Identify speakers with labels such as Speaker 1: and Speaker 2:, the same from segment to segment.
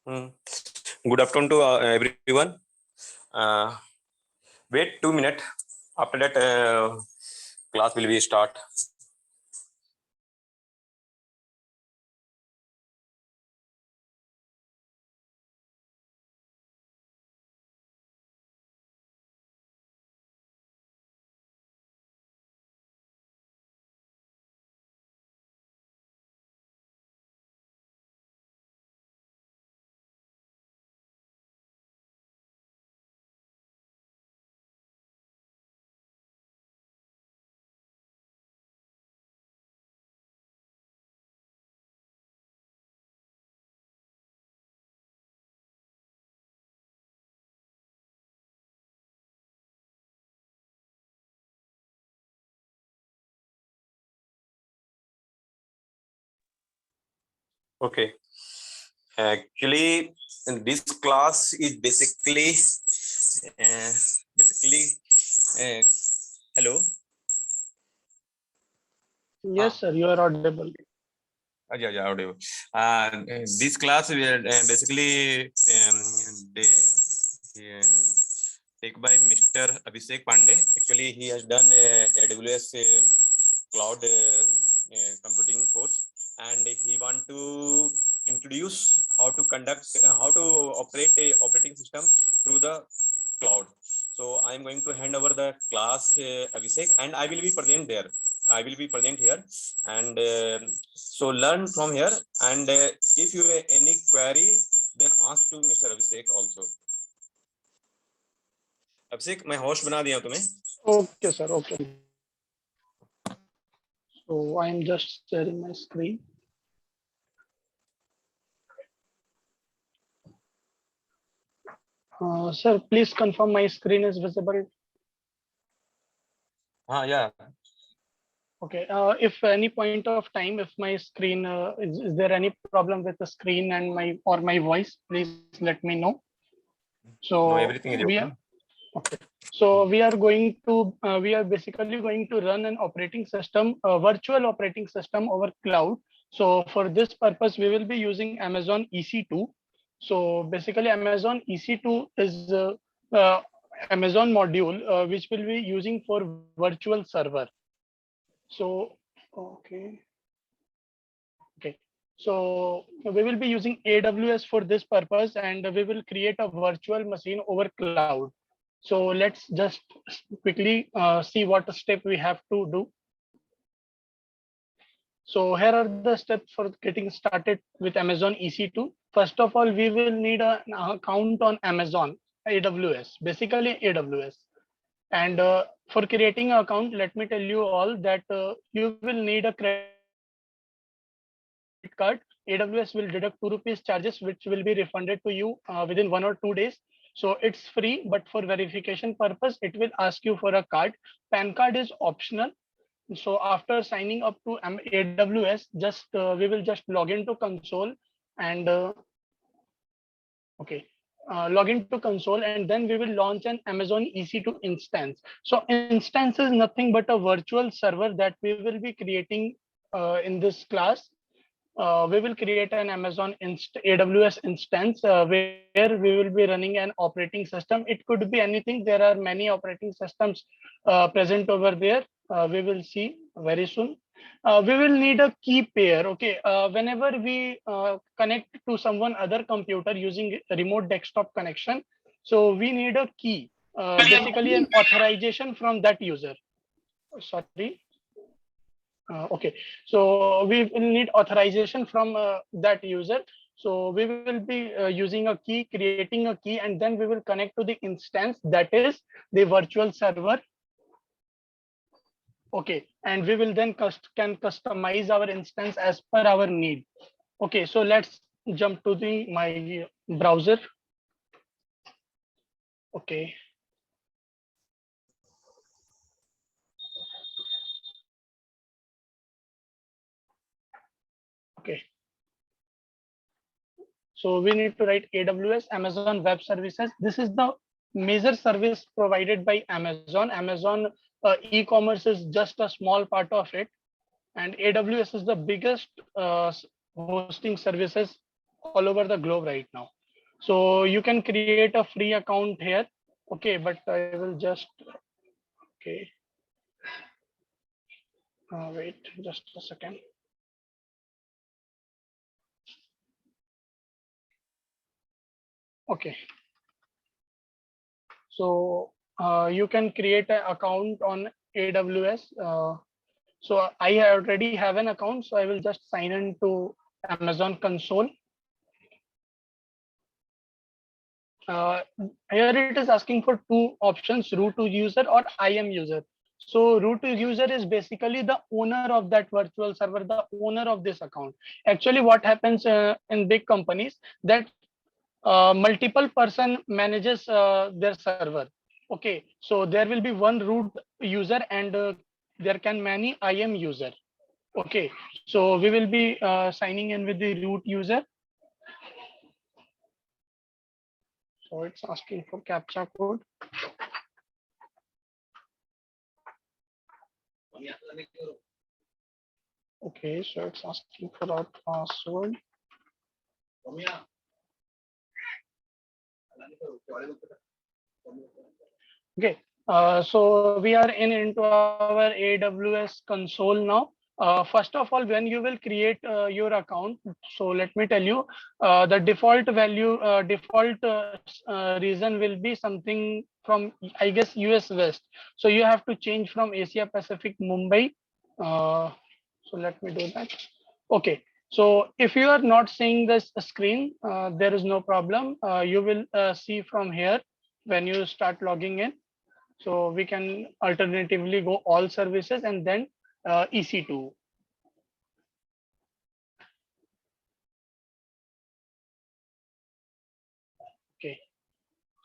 Speaker 1: Hmm. Good afternoon to everyone. Wait 2 minutes. After that, class will be start. Okay. Actually, this class is basically. Uh, Hello.
Speaker 2: Yes, sir, you are audible.
Speaker 1: Yeah, audio. This class will basically they, take by Mr. Abhishek Pandey. Actually, he has done AWS cloud computing course, and he want to introduce how to conduct, how to operate a operating system through the cloud. So I am going to hand over the class Abhishek, and I will be present there. I will be present here, and so learn from here. And if you have any query, then ask to Mr. Abhishek also. अभिषेक मैं host बना दिया तुम्हें.
Speaker 2: Okay, sir. Okay. So I am just sharing my screen. Sir, please confirm my screen is visible.
Speaker 1: Yeah.
Speaker 2: Okay. If any point of time, if my screen is there any problem with the screen and my voice, please let me know. So
Speaker 1: No, everything is okay.
Speaker 2: Okay. So we are basically going to run an operating system, a virtual operating system over cloud. So for this purpose, we will be using Amazon EC2. So basically, Amazon EC2 is Amazon module which will be using for virtual server. So okay. So we will be using AWS for this purpose, and we will create a virtual machine over cloud. So let's just quickly see what step we have to do. So here are the steps for getting started with Amazon EC2. First of all, we will need an account on Amazon AWS, basically AWS. And for creating an account, let me tell you all that you will need a credit card. AWS will deduct ₹2 charges, which will be refunded to you within 1 or 2 days. So it's free, but for verification purpose, it will ask you for a card. PAN card is optional. So after signing up to AWS, we will just log into console and log into console, and then we will launch an Amazon EC2 instance. So instance is nothing but a virtual server that we will be creating in this class. We will create an Amazon AWS instance where we will be running an operating system. It could be anything. There are many operating systems present over there. We will see very soon. We will need a key pair. Okay, whenever we connect to someone other computer using remote desktop connection, so we need a key, basically an authorization from that user. Sorry. Okay, so we will need authorization from that user. So we will be using a key, creating a key, and then we will connect to the instance, that is the virtual server. Okay, and we will then can customize our instance as per our need. Okay, so let's jump to my browser. Okay. Okay. So we need to write AWS, Amazon Web Services. This is the major service provided by Amazon. Amazon e-commerce is just a small part of it, and AWS is the biggest hosting services all over the globe right now. So you can create a free account here. Okay, but I will just, okay, wait just a second. Okay, so you can create an account on AWS. So I already have an account, so I will just sign in to Amazon console. uh, Here it is asking for two options, root to user or IAM user. So root to user is basically the owner of that virtual server, the owner of this account. Actually what happens in big companies, that multiple person manages their server. Okay, so there will be one root user and there can many IAM user. Okay, so we will be signing in with the root user. So it's asking for captcha code. Okay, so it's asking for our password. Okay, so we are into our AWS console now. First of all, when you will create your account, so let me tell you, the default value, default region will be something from, I guess, US West. So you have to change from Asia Pacific Mumbai. So let me do that. Okay, so if you are not seeing this screen, there is no problem. You will see from here when you start logging in. So we can alternatively go all services and then EC2. Okay.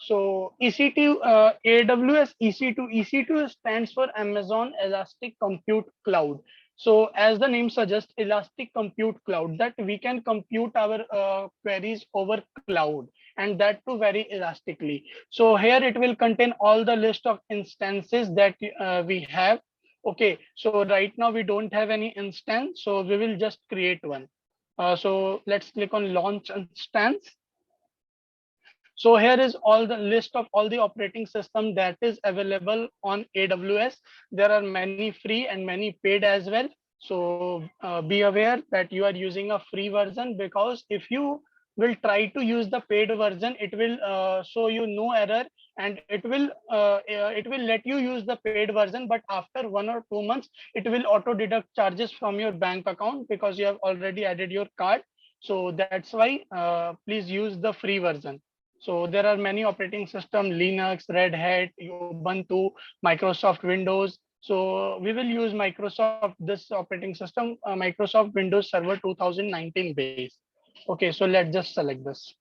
Speaker 2: So EC2, AWS EC2, EC2 stands for Amazon Elastic Compute Cloud. So as the name suggests, Elastic Compute Cloud, that we can compute our queries over cloud, and that too very elastically. So here it will contain all the list of instances that we have. Okay, so right now we don't have any instance, so we will just create one. So let's click on launch instance. So here is all the list of all the operating system that is available on AWS. There are many free and many paid as well. So be aware that you are using a free version, because if you will try to use the paid version, it will show you no error, and it will let you use the paid version, but after 1 or 2 months it will auto deduct charges from your bank account because you have already added your card. So that's why please use the free version. So there are many operating system: Linux, Red Hat, Ubuntu, Microsoft Windows. So we will use Microsoft, this operating system, Microsoft Windows Server 2019 base. Okay, so let's just select this.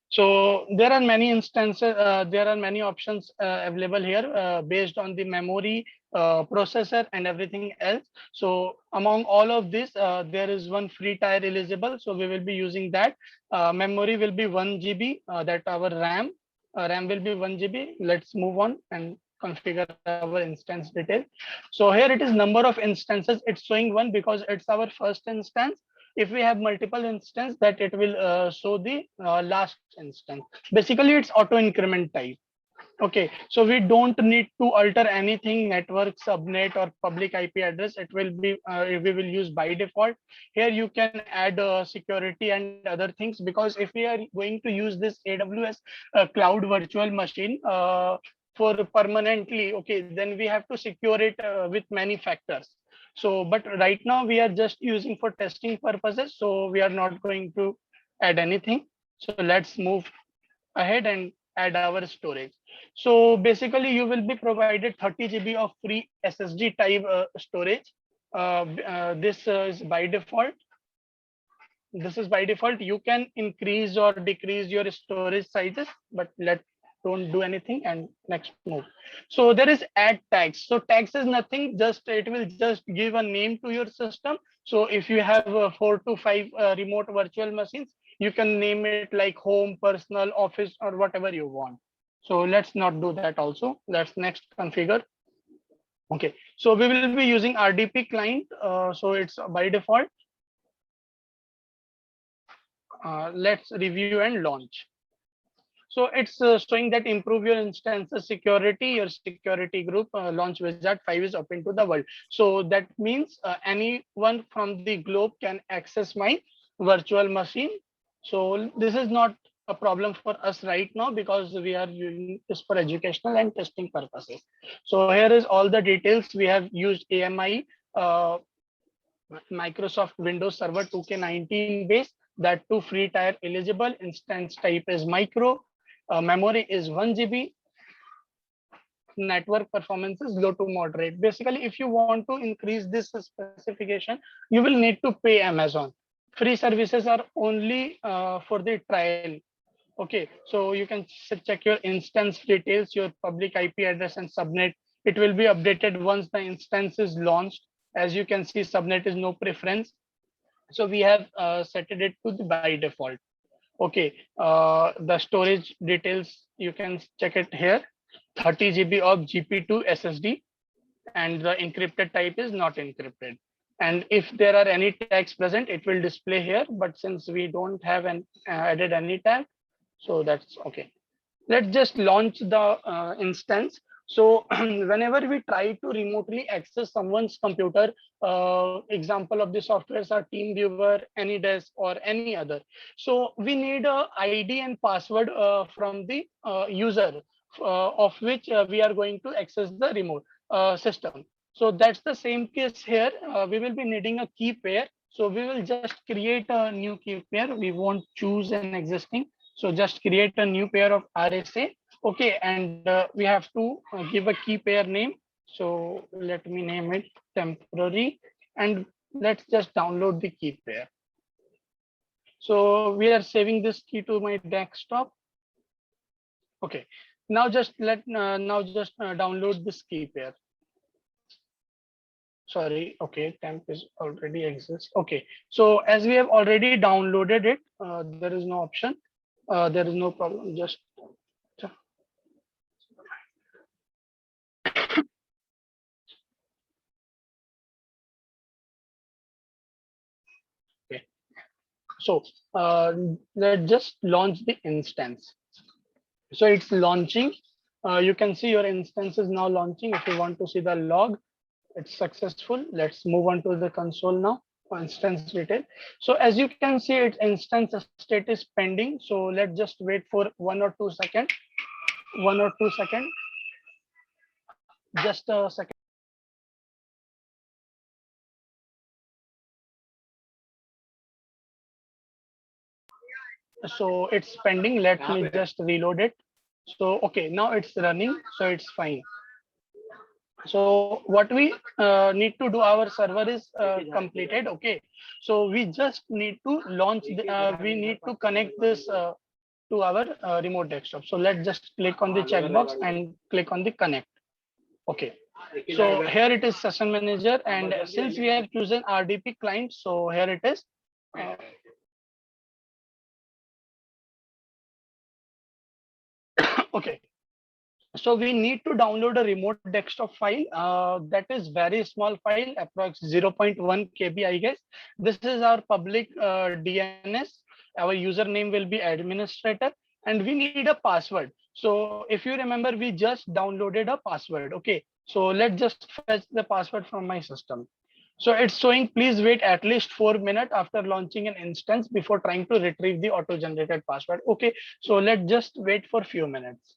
Speaker 2: So there are many instances, there are many options available here based on the memory, processor, and everything else. So among all of this, there is one free tier eligible. So we will be using that. Memory will be 1 GB, that our RAM. RAM will be 1 GB. Let's move on and configure our instance detail. So here it is number of instances. It's showing one because it's our first instance. If we have multiple instance, that it will show the last instance. Basically it's auto increment type. Okay, so we don't need to alter anything, network, subnet, or public IP address. It will be we will use by default. Here you can add security and other things, because if we are going to use this AWS cloud virtual machine for permanently, okay, then we have to secure it with many factors. So but right now we are just using for testing purposes, so we are not going to add anything. So let's move ahead and add our storage. So basically you will be provided 30 GB of free SSD type storage. This is by default. This is by default. You can increase or decrease your storage sizes, but let don't do anything, and next move. So there is add tags. So tags is nothing, just it will just give a name to your system. So if you have 4 to 5 remote virtual machines, you can name it like home, personal, office, or whatever you want. So let's not do that also. Let's next configure. Okay, so we will be using RDP client. So it's by default. let's review and launch. So it's showing that improve your instances security, your security group launch wizard 5 is open to the world. So that means anyone from the globe can access my virtual machine. So this is not a problem for us right now because we are using this for educational and testing purposes. So here is all the details. We have used AMI, uh, Microsoft Windows Server 2K19 base, that too free tier eligible. Instance type is micro. Memory is 1 GB. Network performance is low to moderate. Basically, if you want to increase this specification, you will need to pay Amazon. Free services are only for the trial. Okay, so you can check your instance details, your public IP address and subnet. It will be updated once the instance is launched. As you can see, subnet is no preference. So we have set it to the by default. Okay, the storage details, you can check it here. 30 GB of GP2 SSD, and the encrypted type is not encrypted. And if there are any tags present, it will display here. But since we don't have an added any tag, so that's okay. Let's just launch the instance. So whenever we try to remotely access someone's computer, example of the softwares are TeamViewer, AnyDesk, or any other. So we need a ID and password from the user of which we are going to access the remote system. So that's the same case here. We will be needing a key pair. So we will just create a new key pair. We won't choose an existing. So just create a new pair of RSA. Okay, and we have to give a key pair name. So let me name it temporary, and let's just download the key pair. So we are saving this key to my desktop. Okay, now just download this key pair. Sorry, okay, temp is already exists. Okay, so as we have already downloaded it, there is no option. There is no problem. Just okay. So let's just launch the instance. So it's launching. You can see your instance is now launching. If you want to see the log, it's successful. Let's move on to the console now. Instance detail. So as you can see, its instance state is pending. So let's just wait for 1 or 2 seconds. 1 or 2 seconds. Just a second. So it's pending. Let me just reload it. So okay, now it's running. So it's fine. So what we need to do, our server is completed. Okay, so we just need to launch we need to connect this to our remote desktop. So let's just click on the checkbox and click on the connect. Okay, so here it is session manager, and since we have chosen RDP client, so here it is. Okay, so we need to download a remote desktop file that is very small file, approx 0.1 KB, I guess. This is our public DNS. Our username will be administrator, and we need a password. So if you remember, we just downloaded a password. Okay, so let's just fetch the password from my system. So it's showing, please wait at least 4 minutes after launching an instance before trying to retrieve the auto generated password. Okay, so let's just wait for few minutes.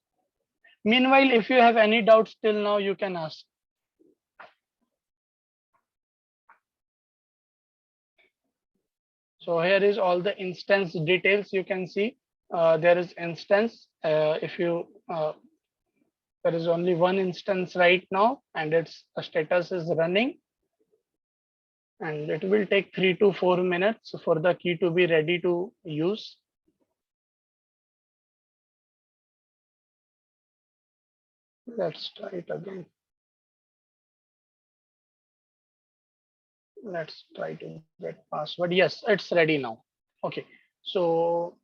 Speaker 2: Meanwhile, if you have any doubts till now, you can ask. So here is all the instance details. You can see there is instance. If you there is only one instance right now, and its status is running. And it will take 3 to 4 minutes for the key to be ready to use. Let's try it again. Let's try to get password. Yes, it's ready now. Okay, so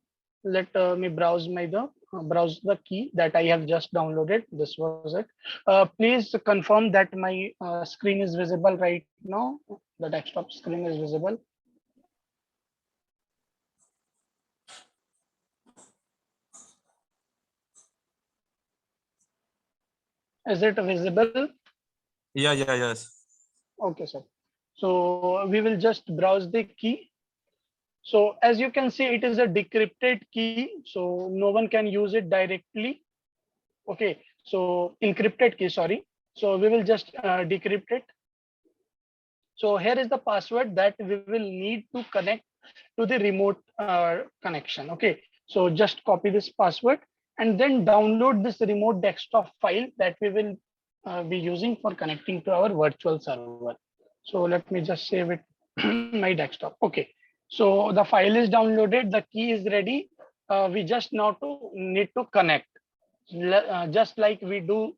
Speaker 2: let me browse the key that I have just downloaded. This was it. Please confirm that my screen is visible right now. The desktop screen is visible. Is it visible?
Speaker 1: Yeah, yes.
Speaker 2: Okay, sir. So we will just browse the key. So as you can see, it is a decrypted key, so no one can use it directly. Okay, so encrypted key, sorry. So we will just decrypt it. So here is the password that we will need to connect to the remote connection. Okay, so just copy this password and then download this remote desktop file that we will be using for connecting to our virtual server. So let me just save it my desktop. Okay, so the file is downloaded, the key is ready. We just now to need to connect, just like we do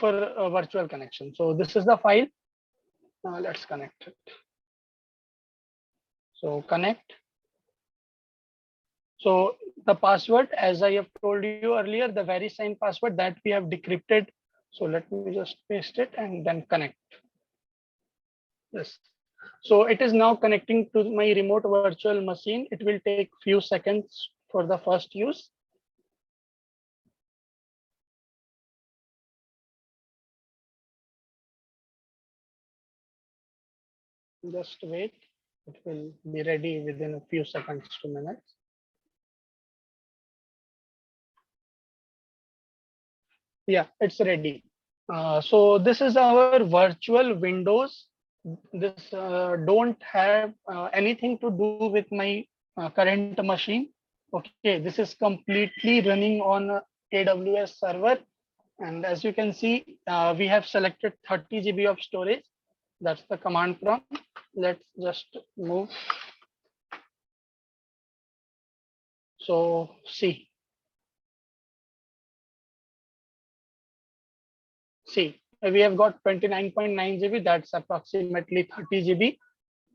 Speaker 2: for a virtual connection. So this is the file. Let's connect it. So connect. So the password, as I have told you earlier, the very same password that we have decrypted. So let me just paste it and then connect. Yes. So it is now connecting to my remote virtual machine. It will take few seconds for the first use. Just wait. It will be ready within a few seconds to minutes. Yeah, it's ready. So this is our virtual Windows. This don't have anything to do with my current machine. Okay, this is completely running on AWS server. And as you can see, we have selected 30 GB of storage. That's the command prompt. Let's just move. So see, we have got 29.9 GB. That's approximately 30 GB.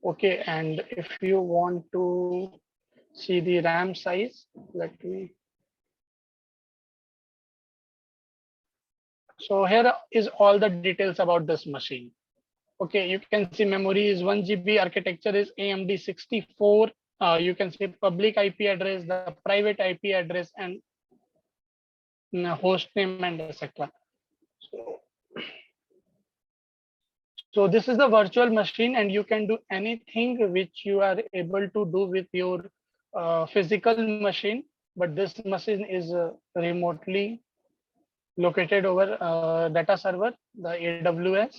Speaker 2: Okay, and if you want to see the RAM size, let me. So here is all the details about this machine. Okay, you can see memory is 1 GB, architecture is AMD 64. You can see public IP address, the private IP address, and host name and etc. So this is the virtual machine, and you can do anything which you are able to do with your physical machine. But this machine is remotely located over data server, the AWS.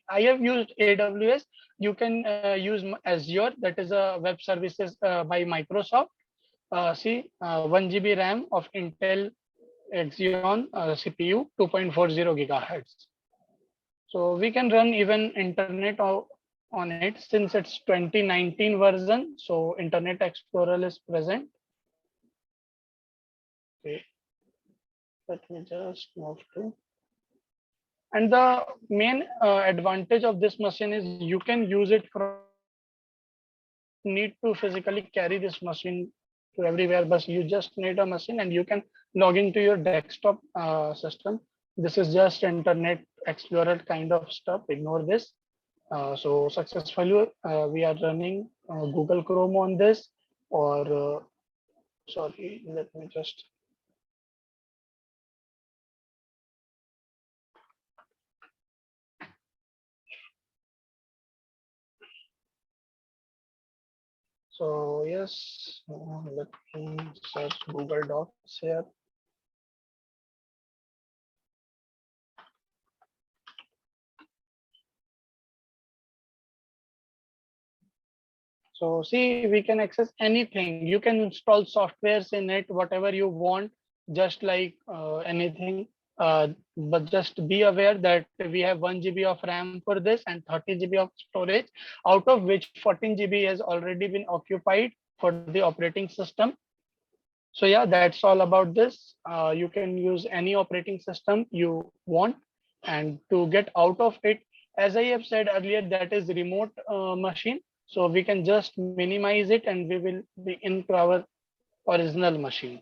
Speaker 2: I have used AWS. You can use Azure, that is a web services by Microsoft. See, 1 GB RAM of Intel Xeon CPU, 2.40 gigahertz. So we can run even internet on it since it's 2019 version. So Internet Explorer is present. Okay, let me just move to. And the main advantage of this machine is you can use it from need to physically carry this machine to everywhere, but you just need a machine and you can log into your desktop system. This is just Internet Explorer kind of stuff. Ignore this. So successfully, we are running Google Chrome on this, or sorry, let me just. So yes, let me search Google Docs here. So see, we can access anything. You can install softwares in it, whatever you want, just like anything. But just be aware that we have 1 GB of RAM for this and 30 GB of storage, out of which 14 GB has already been occupied for the operating system. So yeah, that's all about this. You can use any operating system you want, and to get out of it, as I have said earlier, that is remote machine. So we can just minimize it and we will be into our original machine.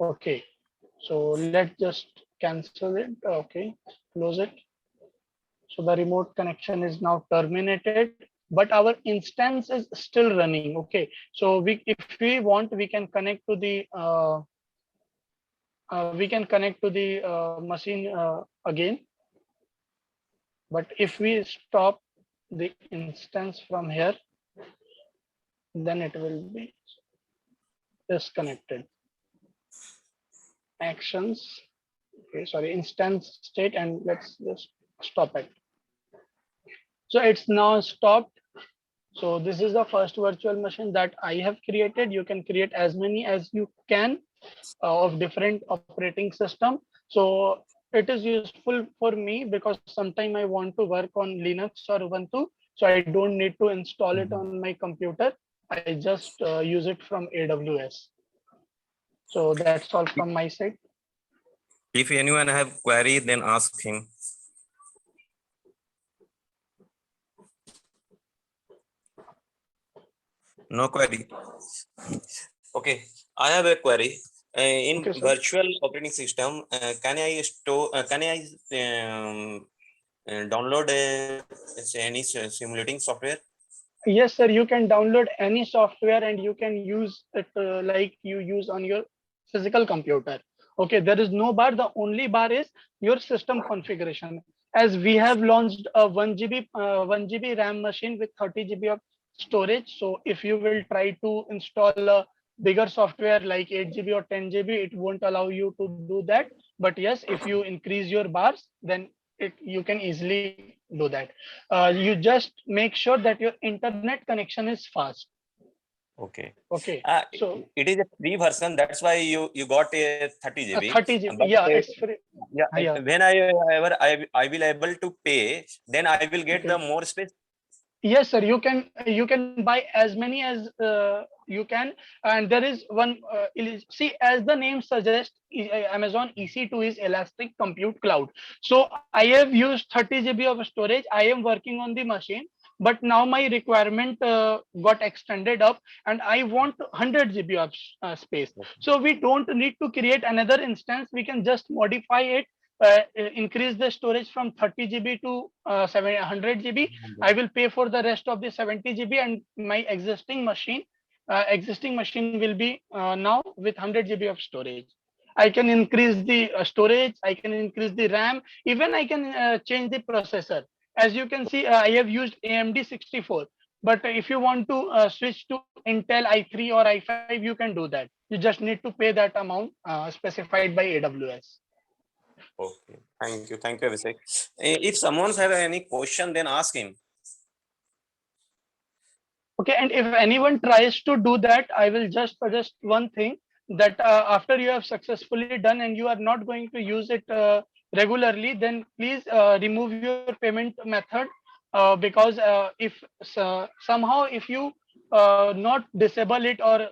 Speaker 2: Okay, so let's just cancel it. Okay, close it. So the remote connection is now terminated, but our instance is still running. Okay, so if we want, we can connect to the we can connect to the machine again. But if we stop the instance from here, then it will be disconnected. Actions, okay, sorry, instance state, and let's just stop it. So it's now stopped. So this is the first virtual machine that I have created. You can create as many as you can of different operating system. So it is useful for me because sometime I want to work on Linux or Ubuntu, so I don't need to install it on my computer. I just use it from AWS. So that's all from my side.
Speaker 1: If anyone have query, then ask him. No query. Okay, I have a query. In
Speaker 2: Okay, sir.
Speaker 1: virtual operating system, can I store? Can I download any simulating software?
Speaker 2: Yes, sir. You can download any software and you can use it like you use on your physical computer. Okay, there is no bar. The only bar is your system configuration. As we have launched a 1 GB RAM machine with 30 GB of storage. So if you will try to install a bigger software like 8 GB or 10 GB, it won't allow you to do that. But yes, if you increase your bars, then you can easily do that. You just make sure that your internet connection is fast.
Speaker 1: Okay.
Speaker 2: Okay. So
Speaker 1: it is a free version. That's why you got a 30 GB.
Speaker 2: 30 GB.
Speaker 1: But,
Speaker 2: Yeah, it's free.
Speaker 1: yeah.
Speaker 2: Yeah.
Speaker 1: When I will able to pay, then I will get the
Speaker 2: Okay.
Speaker 1: more space.
Speaker 2: Yes, sir. You can buy as many as you can, and there is one. See, as the name suggests, Amazon EC2 is Elastic Compute Cloud. So I have used 30 GB of storage. I am working on the machine, but now my requirement got extended up, and I want 100 GB of space. So we don't need to create another instance. We can just modify it, increase the storage from 30 GB to 700 GB. I will pay for the rest of the 70 GB, and my existing machine will be now with 100 GB of storage. I can increase the storage, I can increase the RAM, even I can change the processor. As you can see, I have used AMD 64. But if you want to switch to Intel i3 or i5, you can do that. You just need to pay that amount specified by AWS.
Speaker 1: Okay. Thank you, Abhishek. If someone have any question, then ask him.
Speaker 2: Okay, and if anyone tries to do that, I will just suggest one thing, that after you have successfully done and you are not going to use it regularly, then please remove your payment method, because if somehow if you not disable it, or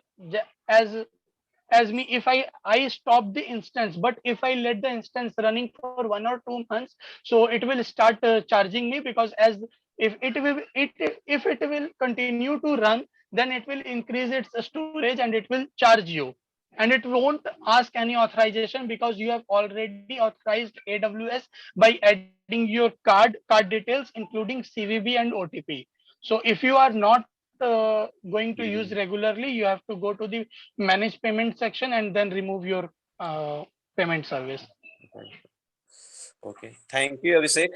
Speaker 2: as me, if I stop the instance, but if I let the instance running for 1 or 2 months, so it will start charging me, because as if it will continue to run, then it will increase its storage and it will charge you, and it won't ask any authorization, because you have already authorized AWS by adding your card details, including CVV and OTP. So if you are not going to use regularly, you have to go to the manage payment section and then remove your payment service.
Speaker 1: Okay. Thank you, Abhishek.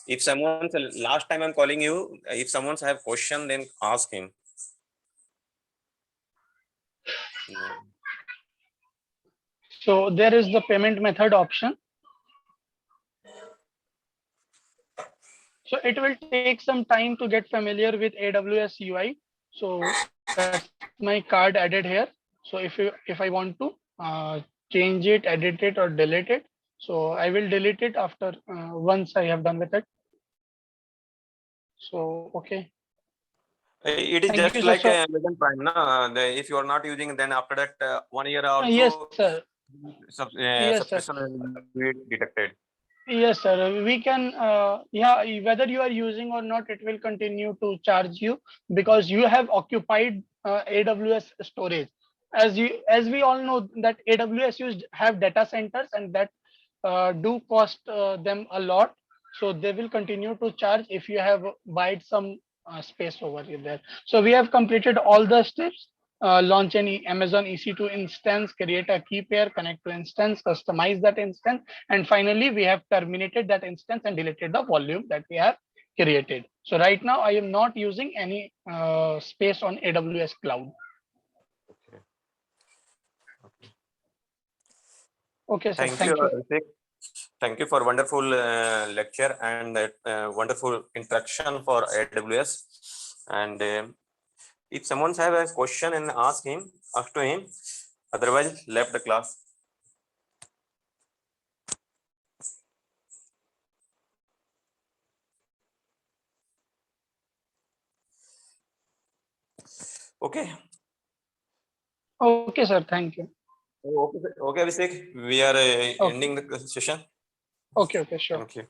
Speaker 1: If someone, last time I'm calling you, if someone have question, then ask him.
Speaker 2: So there is the payment method option. So it will take some time to get familiar with AWS UI. So that's my card added here. So if I want to change it, edit it, or delete it, so I will delete it after once I have done with it. So okay.
Speaker 1: It is
Speaker 2: Thank you,
Speaker 1: just
Speaker 2: sir.
Speaker 1: like
Speaker 2: So
Speaker 1: Amazon Prime, na? If you are not using, then after that 1 year
Speaker 2: yes,
Speaker 1: also
Speaker 2: sir. Yes, sir.
Speaker 1: subscription will be detected.
Speaker 2: Yes, sir. We can, yeah, whether you are using or not, it will continue to charge you, because you have occupied AWS storage. As we all know that AWS have data centers, and that do cost them a lot. So they will continue to charge if you have bought some space over there. So we have completed all the steps. launch an Amazon EC2 instance, create a key pair, connect to instance, customize that instance, and finally we have terminated that instance and deleted the volume that we have created. So right now I am not using any space on AWS cloud.
Speaker 1: Okay.
Speaker 2: Okay, sir.
Speaker 1: Thank you,
Speaker 2: Thank you.
Speaker 1: Abhishek. Thank you for wonderful lecture and wonderful introduction for AWS. And if someone have a question and ask to him. Otherwise, left the class. Okay.
Speaker 2: Okay, sir. Thank you.
Speaker 1: Okay, Abhishek. We are ending the session.
Speaker 2: Okay, sure.
Speaker 1: Thank you.